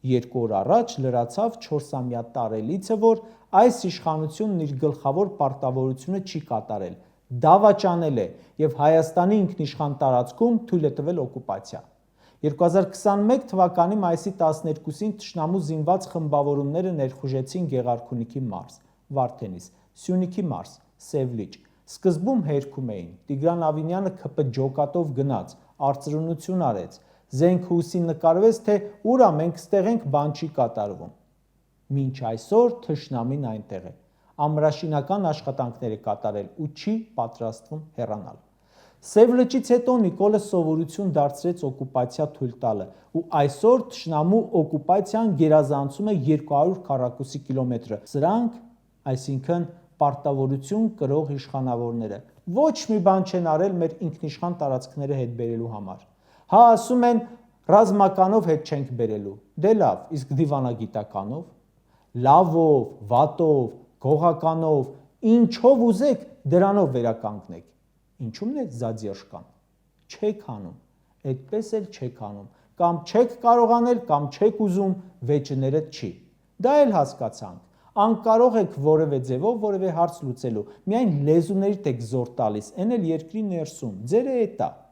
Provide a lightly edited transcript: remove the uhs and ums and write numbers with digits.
2 օր առաջ լրացավ 4-ամյա տարելիցը, որ այս իշխանությունն իր գլխավոր պարտավորությունը չի կատարել, դավաճանել է և Հայաստանի ինքնիշխան տարածքում թույլ է տվել օկուպացիա։ 2021 թվականի մայիսի 12-ին թշնամու զինված խմբավորումները ներխուժեցին Գեղարքունիքի մարզ, Վարդենիս, Սյունիքի մարզ, Սևլիճ։ Սկզբում հերքում էին, Տիգրան Ավինյանը ՔՊ ջոկատով գնաց, արծրունություն արեց, զենք հույսին նկարվեց, թե ուրա մենք ստեղ ենք, բան չի կատարվում։ Մինչ այսօր թշնամին այնտեղ է, ամրաշինական աշխատանքներ է կատարել ու չի պատրաստվում հեռանալ։ Սևլճից հետո Նիկոլը սովորություն դարձրեց օկուպացիա թույլ տալը ու այսօր թշնամու օկուպացիան գերազանցում է 200 քառակուսի կիլոմետրը։ Սրանք, այսինքն պարտավորություն կրող իշխանավորները, ոչ մի բան չեն արել մեր ինքնիշխան տարածքները հետ բերելու համար։ Հա ասում են ռազմականով հետ չենք բերելու, դե լավ, իսկ դիվանագիտականով, լավով, վատով, գողականով, ինչով ուզեք դրանով վերականգնեք։ Ինչու՞մն է զադзержկան։ Չեք անում, այդպես էլ չեք անում, կամ չեք կարող անել, կամ չեք ուզում, վեճները չի։ Դա էլ հասկացանք, անկարող եք որևէ ձևով որևէ հարց լուծելու, միայն լեզուներիդ եք զոր տալիս, էն էլ երկրի ներսում, ձերը էտա։